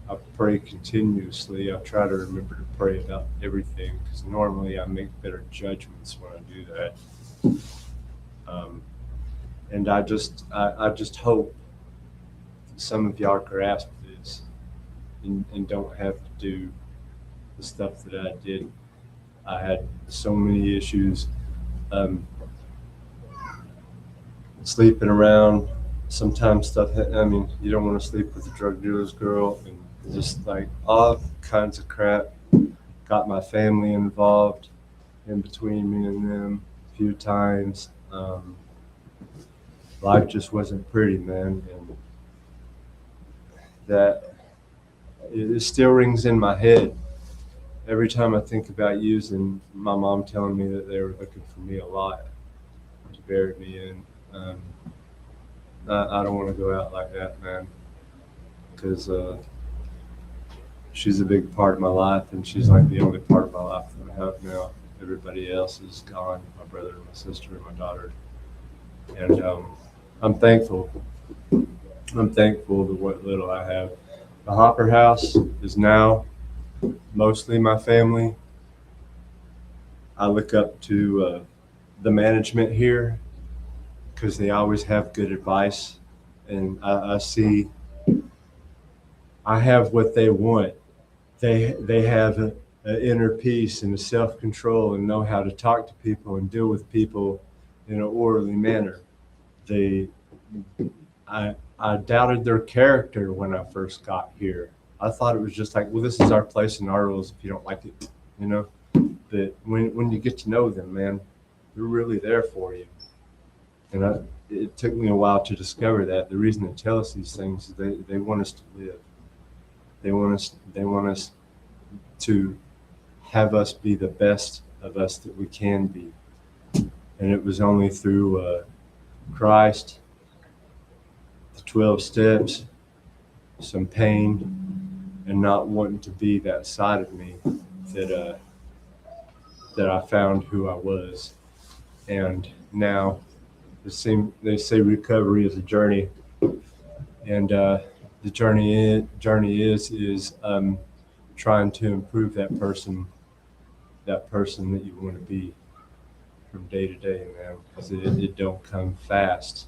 I pray continuously. I try to remember to pray about everything because normally I make better judgments when I do that. And I just hope some of y'all grasp this and don't have to do the stuff that I did. I had so many issues, sleeping around. Sometimes you don't want to sleep with a drug dealer's girl, and just like all kinds of crap. Got my family involved in between me and them a few times. Life just wasn't pretty, man, and that it still rings in my head every time I think about using my mom telling me that they were looking for me a lot to bury me in. I don't want to go out like that, man, because she's a big part of my life, and she's like the only part of my life that I have now. Everybody else is gone, my brother, my sister, and my daughter. And I'm thankful. I'm thankful to what little I have. The Hopper House is now mostly my family. I look up to the management here because they always have good advice, and I see I have what they want. They have an inner peace and a self-control and know how to talk to people and deal with people in an orderly manner. I doubted their character when I first got here. I thought it was just like, well, this is our place and our rules. If you don't like it, But when you get to know them, man, they're really there for you. And it took me a while to discover that. The reason they tell us these things is they want us to live. They want us to have us be the best of us that we can be. And it was only through Christ, the 12 steps, some pain, and not wanting to be that side of me that I found who I was. And now they say recovery is a journey, and the journey is trying to improve that person that you want to be from day to day, man, because it don't come fast.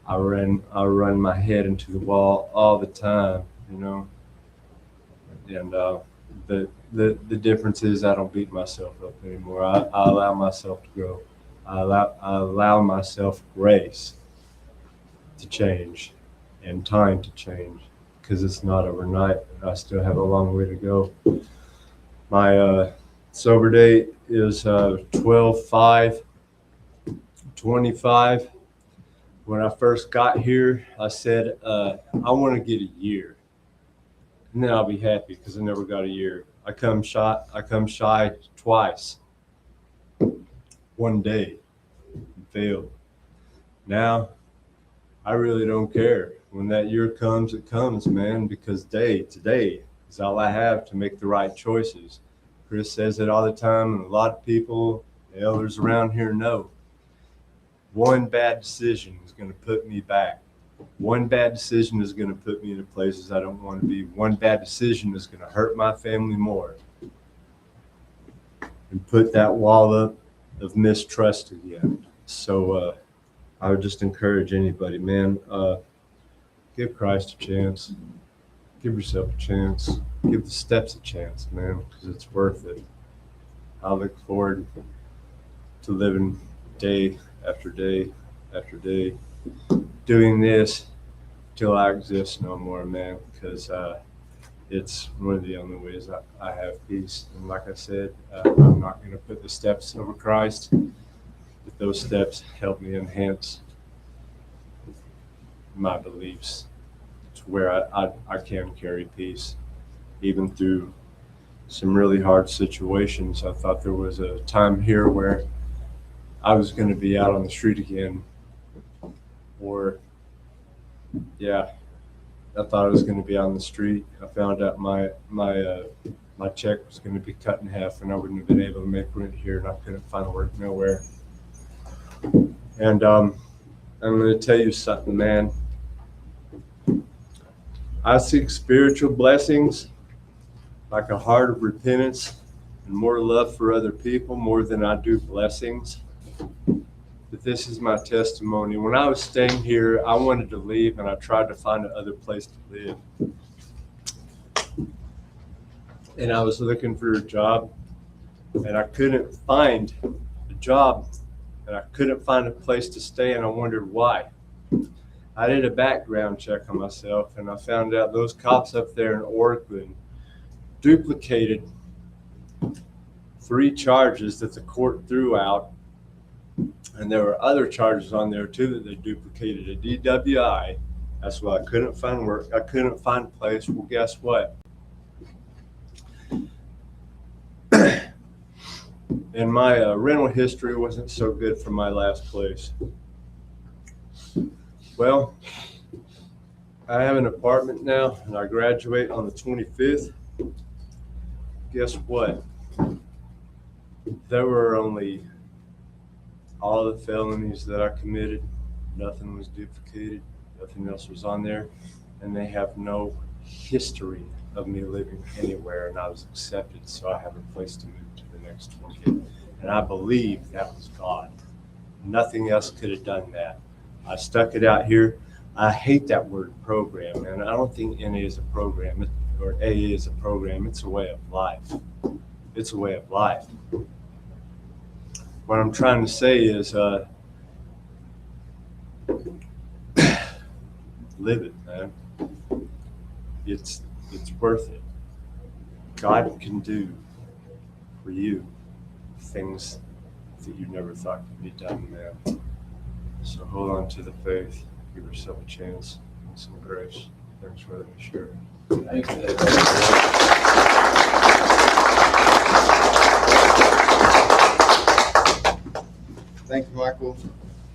I run my head into the wall all the time, and the difference is I don't beat myself up anymore. I allow myself to grow. I allow myself grace to change and time to change, because it's not overnight. I still have a long way to go. My sober date is 12/5/25. When I first got here, I said I want to get a year, and then I'll be happy, because I never got a year. I come shy twice. One day, failed. Now, I really don't care. When that year comes, it comes, man, because today is all I have to make the right choices. Chris says it all the time, and a lot of people, the elders around here know. One bad decision is going to put me back. One bad decision is going to put me into places I don't want to be. One bad decision is going to hurt my family more and put that wall up of mistrust again. So I would just encourage anybody, man, give Christ a chance. Give yourself a chance. Give the steps a chance, man, because it's worth it. I look forward to living day after day after day, doing this till I exist no more, man, because it's one of the only ways I have peace. And like I said, I'm not going to put the steps over Christ, but those steps help me enhance my beliefs to where I can carry peace, even through some really hard situations. I thought there was a time here where I was going to be out on the street again, or yeah, I thought I was going to be on the street. I found out my check was going to be cut in half, and I wouldn't have been able to make rent here, and I couldn't find work nowhere. And I'm going to tell you something, man. I seek spiritual blessings like a heart of repentance and more love for other people more than I do blessings. But this is my testimony. When I was staying here, I wanted to leave, and I tried to find another place to live. And I was looking for a job, and I couldn't find a job, and I couldn't find a place to stay, and I wondered why. I did a background check on myself, and I found out those cops up there in Oregon duplicated 3 charges that the court threw out, and there were other charges on there too that they duplicated. A DWI. That's why I couldn't find work. I couldn't find a place. Well, guess what? And my rental history wasn't so good for my last place. Well, I have an apartment now, and I graduate on the 25th. Guess what? There were only all the felonies that I committed. Nothing was duplicated. Nothing else was on there. And they have no history of me living anywhere, and I was accepted, so I have a place to move to the next one. And I believe that was God. Nothing else could have done that. I stuck it out here. I hate that word program, and I don't think NA is a program, or AA is a program. It's a way of life. It's a way of life. What I'm trying to say is live it, man. It's worth it. God can do for you things that you never thought could be done, man. So hold on to the faith. Give yourself a chance and some grace. Thanks for letting me share. Thanks. Thank you, Michael.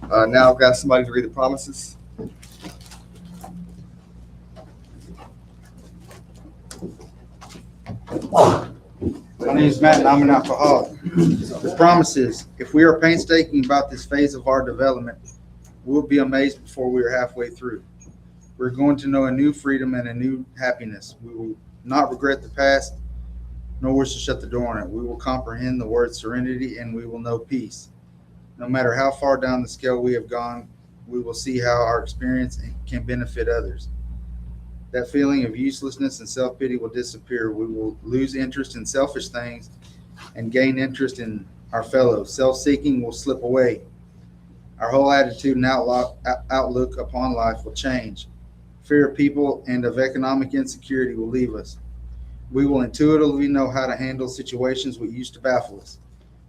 Now I've got somebody to read the promises. My name is Matt, and I'm an alcoholic. The promise is, if we are painstaking about this phase of our development, we'll be amazed before we are halfway through. We're going to know a new freedom and a new happiness. We will not regret the past, nor wish to shut the door on it. We will comprehend the word serenity, and we will know peace. No matter how far down the scale we have gone, we will see how our experience can benefit others. That feeling of uselessness and self-pity will disappear. We will lose interest in selfish things and gain interest in our fellows. Self-seeking will slip away. Our whole attitude and outlook upon life will change. Fear of people and of economic insecurity will leave us. We will intuitively know how to handle situations that used to baffle us.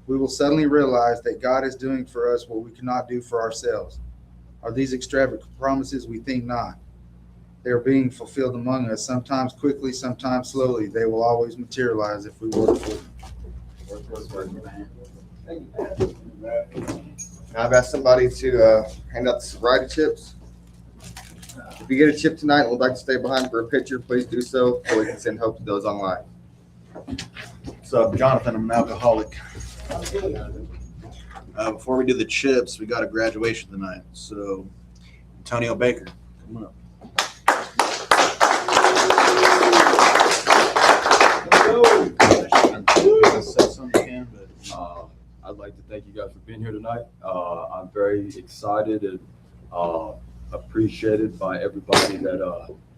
We will suddenly realize that God is doing for us what we cannot do for ourselves. Are these extravagant promises? We think not. They are being fulfilled among us, sometimes quickly, sometimes slowly. They will always materialize if we work for them. Now I've asked somebody to hand out the sobriety chips. If you get a chip tonight and would like to stay behind for a picture, please do so we can send hope to those online. What's up, Jonathan? I'm an alcoholic. Before we do the chips, we got a graduation tonight. So, Antonio Baker, come on up. I'd like to thank you guys for being here tonight. I'm very excited and appreciated by everybody that,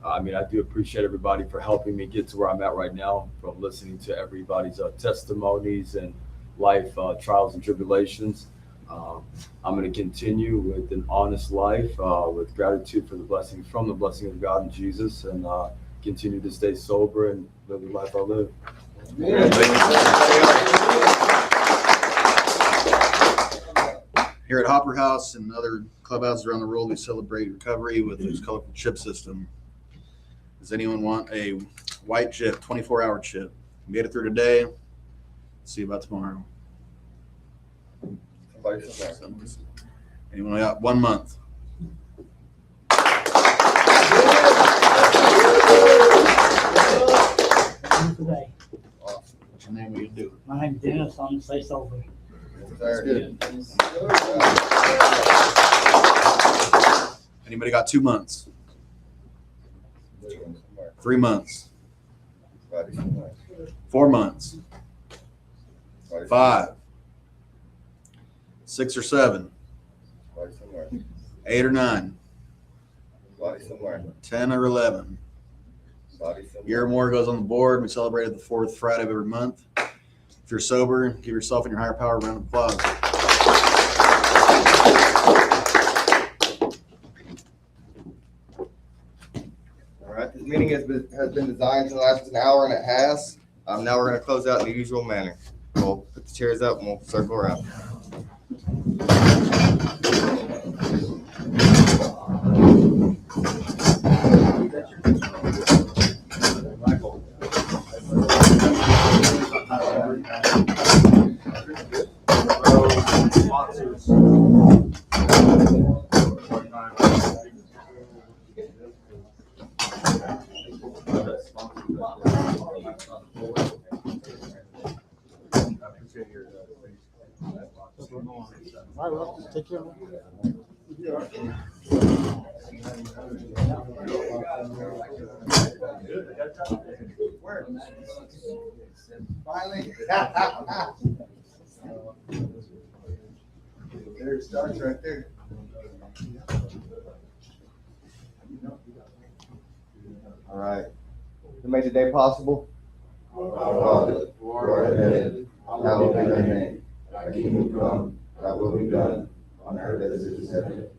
I do appreciate everybody for helping me get to where I'm at right now, from listening to everybody's testimonies and life trials and tribulations. I'm going to continue with an honest life, with gratitude for the blessings, from the blessing of God and Jesus, and continue to stay sober and live the life I live. Here at Hopper House and other clubhouses around the world, we celebrate recovery with this colorful chip system. Does anyone want a white chip, 24-hour chip? Get it through today. See you about tomorrow. Anyone got 1 month? Today. What's your name? What you do? My name's Dennis. I'm Stay Sober. That's good. Anybody got 2 months? 3 months? 4 months? 5? 6 or 7? 8 or 9? 10 or 11? Year or more goes on the board. We celebrated the 4th Friday of every month. If you're sober, give yourself and your higher power a round of applause. All right, this meeting has been designed to last an hour, and it has. Now we're going to close out in the usual manner. We'll put the chairs up and we'll circle around. All right, well, just take care of Finally. There it starts right there. All right. Who made today possible? Father, who art in heaven, hallowed be thy name. Thy kingdom come, thy will be done, on earth as it is in heaven.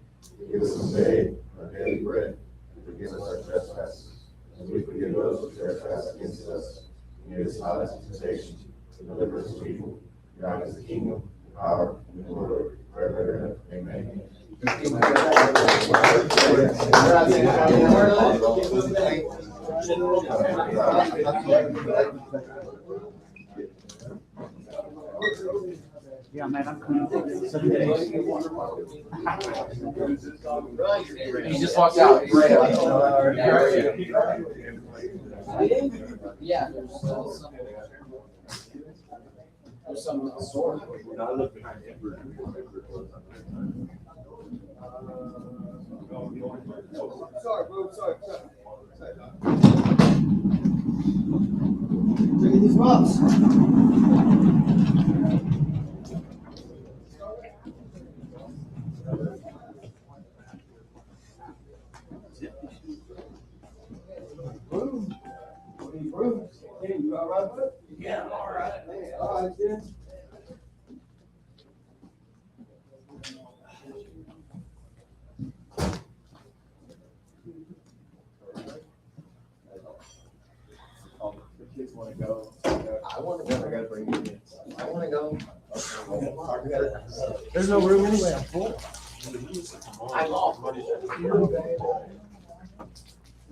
Give us this day our daily bread, and forgive us our trespasses, as we forgive those who trespass against us. And lead us not into temptation, but deliver us from evil. Thine is the kingdom, the power, and the glory, forever and ever. Amen. Yeah, man, I'm coming in 7 days. He just walked out. Yeah, there's some store. Sorry, bro, sorry. Look at these rocks. Yeah, all right. All right, then. Kids want to go. I want to go. I gotta bring you in. I want to go. There's no room anyway. I'm full. I'm off.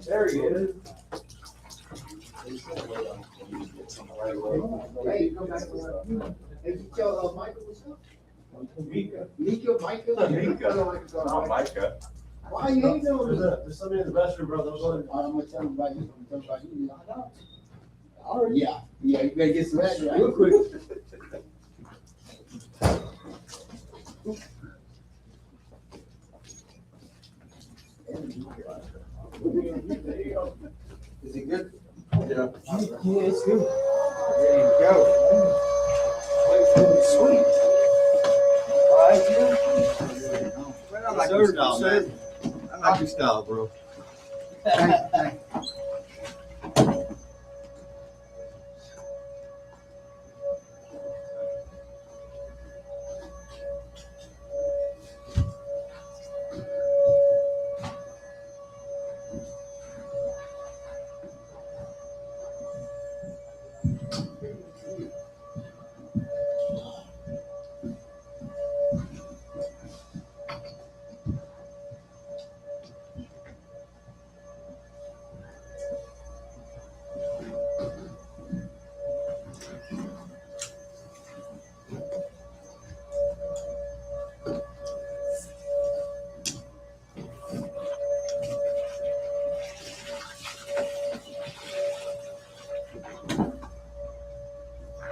There he is. Hey, come back. Hey, you tell Michael what's up? Mika. Not Micah. Why you ain't doing that? There's somebody in the restroom, bro. I'm gonna tell him about you. I'm gonna tell him about you. I know. All right. Yeah, you better get some action real quick. Is it good? Yeah, it's good. There you go. Sweet. All right, man. I like your style, man. I like your style, bro. Thank you.